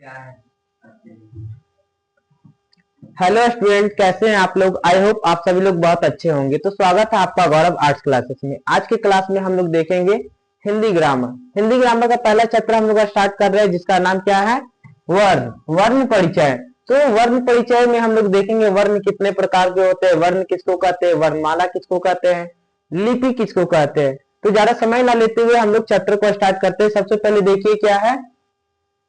Hello student, कैसे हैं आप लोग। आई होप आप सभी लोग बहुत अच्छे होंगे। तो स्वागत है आपका गौरव आर्ट्स क्लासेस में। आज के क्लास में हम लोग देखेंगे हिंदी ग्रामर। हिंदी ग्रामर का पहला चैप्टर हम लोग स्टार्ट कर रहे हैं, जिसका नाम क्या है, वर्ण। वर्ण परिचय। तो वर्ण परिचय में हम लोग देखेंगे वर्ण कितने प्रकार के होते हैं, वर्ण किसको कहते हैं, वर्णमाला किसको कहते हैं, लिपि किसको कहते हैं। तो ज्यादा समय ना लेते हुए हम लोग चैप्टर को स्टार्ट करते हैं। सबसे पहले देखिए क्या है,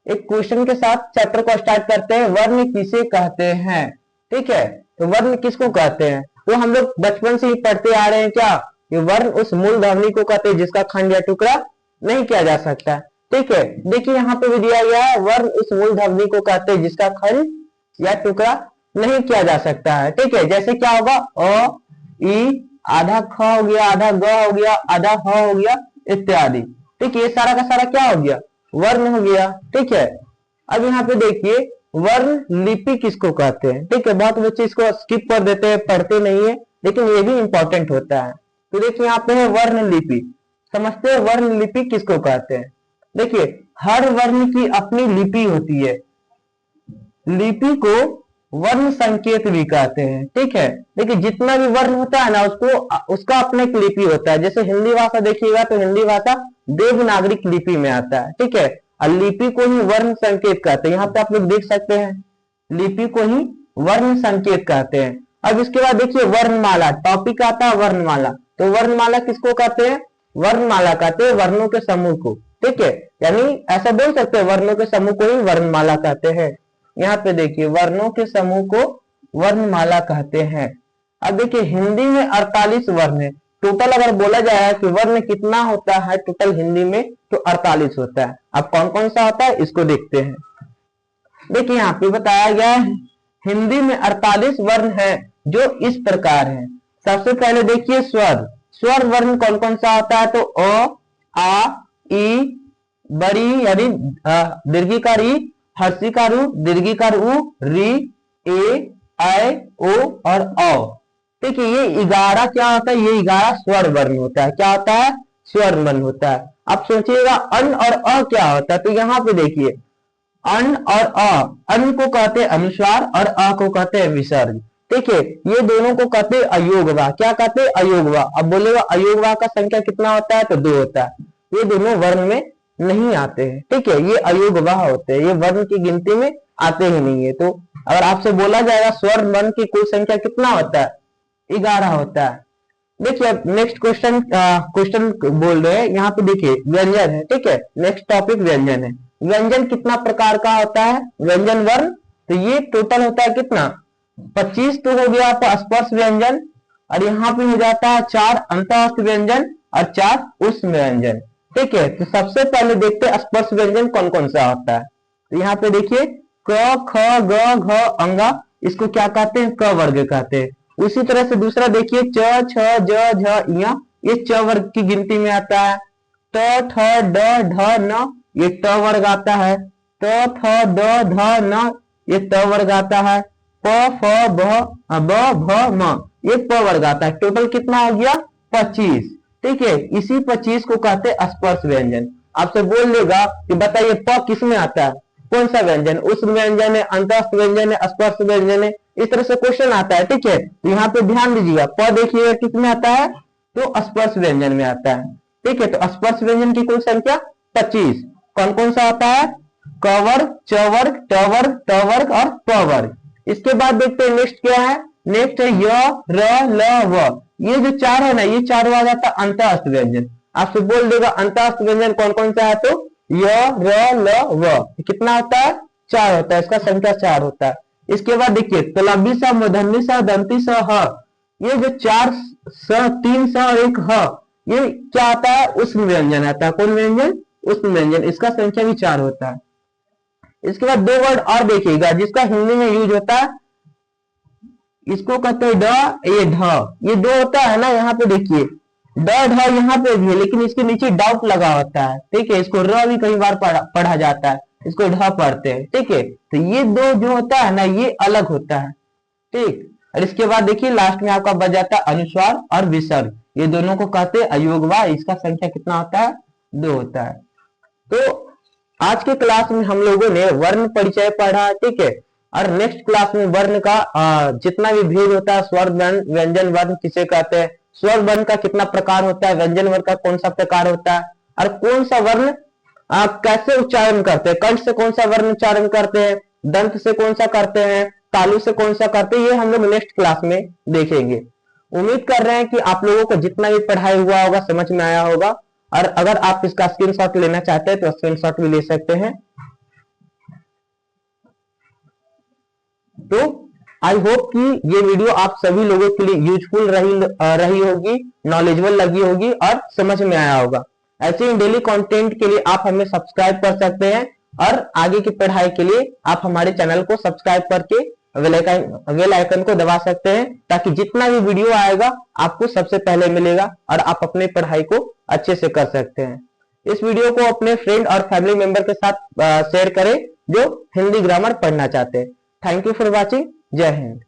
एक क्वेश्चन के साथ चैप्टर को स्टार्ट करते हैं। वर्ण किसे कहते हैं, ठीक है। तो वर्ण किसको कहते हैं, वो हम लोग बचपन से ही पढ़ते आ रहे हैं। क्या, ये वर्ण उस मूल ध्वनि को कहते हैं जिसका खंड या टुकड़ा नहीं किया जा सकता, ठीक है। देखिए यहाँ पे भी दिया गया है, वर्ण उस मूल ध्वनि को कहते हैं जिसका खंड या टुकड़ा नहीं किया जा सकता है, ठीक है। जैसे क्या होगा, अ, ई, आधा ख हो गया, आधा ग हो गया, आधा ह हो गया, इत्यादि। ठीक है, ये सारा का सारा क्या हो गया, वर्ण हो गया, ठीक है। अब यहाँ पे देखिए वर्ण लिपि किसको कहते हैं, ठीक है। बहुत बच्चे इसको स्किप कर देते हैं, पढ़ते नहीं है, लेकिन ये भी इंपॉर्टेंट होता है। तो देखिए यहाँ पे है वर्ण लिपि। समझते हैं वर्ण लिपि किसको कहते हैं। देखिए हर वर्ण की अपनी लिपि होती है। लिपि को वर्ण संकेत भी कहते हैं, ठीक है। देखिए जितना भी वर्ण होता है ना, उसको उसका अपना एक लिपि होता है। जैसे हिंदी भाषा देखिएगा तो हिंदी भाषा देवनागरिक लिपि में आता है, ठीक है। और लिपि को ही वर्ण संकेत कहते हैं। यहाँ पे आप लोग देख सकते हैं, लिपि को ही वर्ण संकेत कहते हैं। अब इसके बाद देखिए वर्णमाला, टॉपिक आता है वर्णमाला। तो वर्णमाला किसको कहते हैं, वर्णमाला कहते हैं वर्णों के समूह को, ठीक है। यानी ऐसा बोल सकते हैं, वर्णों के समूह को ही वर्णमाला कहते हैं। यहाँ पे देखिए वर्णों के समूह को वर्णमाला कहते हैं। अब देखिए हिंदी में 48 वर्ण है टोटल। अगर बोला जाए कि वर्ण कितना होता है टोटल हिंदी में, तो 48 होता है। अब कौन कौन सा होता है इसको देखते हैं। देखिए यहाँ पे बताया गया है हिंदी में 48 वर्ण है, जो इस प्रकार है। सबसे पहले देखिए स्वर। स्वर वर्ण कौन कौन सा होता है, तो अ, आ, ई, बड़ी यानी दीर्घिकार ई, हर्षिकार उ, दीर्घिकार उ, री, ए, ऐ, ओ और औ। देखिए ये 11 क्या होता है, ये 11 स्वर वर्ण होता है। क्या होता है, स्वर वर्ण होता है। अब सोचिएगा अन और अ क्या होता है। तो यहाँ पे देखिए अन और अ, अन को कहते हैं अनुस्वार और अ को कहते हैं विसर्ग, ठीक है। ये दोनों को कहते हैं अयोगवा। क्या कहते हैं, अयोगवा। अब बोलेगा अयोगवा का संख्या कितना होता है, तो 2 होता है। ये दोनों वर्ण में नहीं आते हैं, ठीक है। ये अयोगवा होते हैं, ये वर्ण की गिनती में आते ही नहीं है। तो अगर आपसे बोला जाएगा स्वर वर्ण की कुल संख्या कितना होता है, 11 होता है। देखिए अब नेक्स्ट क्वेश्चन बोल रहे हैं। यहाँ पे देखिए व्यंजन है, ठीक है। नेक्स्ट टॉपिक व्यंजन है। व्यंजन कितना प्रकार का होता है, व्यंजन वर्ण। तो ये टोटल होता है कितना, 25। तो हो गया आपका स्पर्श व्यंजन, और यहाँ पे हो जाता है 4 अंतःस्थ व्यंजन और 4 उष्म व्यंजन, ठीक है। तो सबसे पहले देखते हैं स्पर्श व्यंजन कौन कौन सा होता है। तो यहाँ पे देखिए क, ख, ग, घ, अंगा, इसको क्या कहते हैं, क वर्ग कहते हैं। उसी तरह से दूसरा देखिए च, छ, ज, झ, ञ, ये च वर्ग की गिनती में आता है। ट, ठ, ड, ढ, न, ये ट वर्ग आता है। त, थ, द, ध, न, ये त वर्ग आता है। प, फ, ब, भ, म, ये प वर्ग आता है। टोटल कितना हो गया, 25, ठीक है। इसी 25 को कहते हैं स्पर्श व्यंजन। आपसे बोल देगा कि बताइए प किस में आता है, कौन सा व्यंजन, उष्म व्यंजन है, अंतःस्थ व्यंजन है, स्पर्श व्यंजन है, इस तरह से क्वेश्चन आता है, ठीक है। तो यहाँ पे ध्यान दीजिएगा, प देखिएगा किस में आता है, तो स्पर्श व्यंजन में आता है, ठीक है। तो स्पर्श व्यंजन की कुल संख्या 25। कौन कौन सा आता है, क वर्ग, च वर्ग, ट वर्ग, ट वर्ग और प वर्ग। इसके बाद देखते हैं नेक्स्ट क्या है। नेक्स्ट है य, र, ल, व। ये जो 4 है ना, ये चारों आ जाता है अंतःस्थ व्यंजन। आपसे बोल देगा अंतःस्थ व्यंजन कौन कौन सा है, तो य, र, ल, व। कितना होता है, 4 होता है, इसका संख्या 4 होता है। इसके बाद देखिए तलबी सा, मूर्धन्य सा, दंती सा, ह। ये जो 4 स, 3 स और 1 ह, ये क्या आता है, उष्म व्यंजन आता है। कौन व्यंजन, उष्म व्यंजन, इसका संख्या भी 4 होता है। इसके बाद 2 वर्ड और देखिएगा जिसका हिंदी में यूज होता है, इसको कहते हैं ड, ये ढ। ये 2 होता है ना, यहाँ पे देखिए ड, ढ यहाँ पे भी है, लेकिन इसके नीचे डाउट लगा होता है, ठीक है। इसको र भी कई बार पढ़ा जाता है, इसको ढ पढ़ते हैं, ठीक है। तो ये 2 जो होता है ना, ये अलग होता है, ठीक। और इसके बाद देखिए लास्ट में आपका बच जाता है अनुस्वार और विसर्ग। ये दोनों को कहते हैं अयोगवा। इसका संख्या कितना होता है, 2 होता है। तो आज के क्लास में हम लोगों ने वर्ण परिचय पढ़ा, ठीक है। और नेक्स्ट क्लास में वर्ण का जितना भी भेद होता है, स्वर वर्ण, व्यंजन वर्ण किसे कहते हैं, स्वर वर्ण का कितना प्रकार होता है, व्यंजन वर्ण का कौन सा प्रकार होता है, और कौन सा वर्ण कैसे उच्चारण करते हैं, कंठ से कौन सा वर्ण उच्चारण करते हैं, दंत से कौन सा करते हैं, तालु से कौन सा करते हैं, ये हम लोग नेक्स्ट क्लास में देखेंगे। उम्मीद कर रहे हैं कि आप लोगों को जितना भी पढ़ाई हुआ होगा समझ में आया होगा, और अगर आप इसका स्क्रीनशॉट लेना चाहते हैं तो स्क्रीनशॉट भी ले सकते हैं। तो आई होप कि ये वीडियो आप सभी लोगों के लिए यूजफुल रही होगी, नॉलेजेबल लगी होगी और समझ में आया होगा। ऐसे ही डेली कंटेंट के लिए आप हमें सब्सक्राइब कर सकते हैं, और आगे की पढ़ाई के लिए आप हमारे चैनल को सब्सक्राइब करके बेल आइकन को दबा सकते हैं, ताकि जितना भी वीडियो आएगा आपको सबसे पहले मिलेगा और आप अपने पढ़ाई को अच्छे से कर सकते हैं। इस वीडियो को अपने फ्रेंड और फैमिली मेंबर के साथ शेयर करें जो हिंदी ग्रामर पढ़ना चाहते हैं। Thank you for watching. जय हिंद।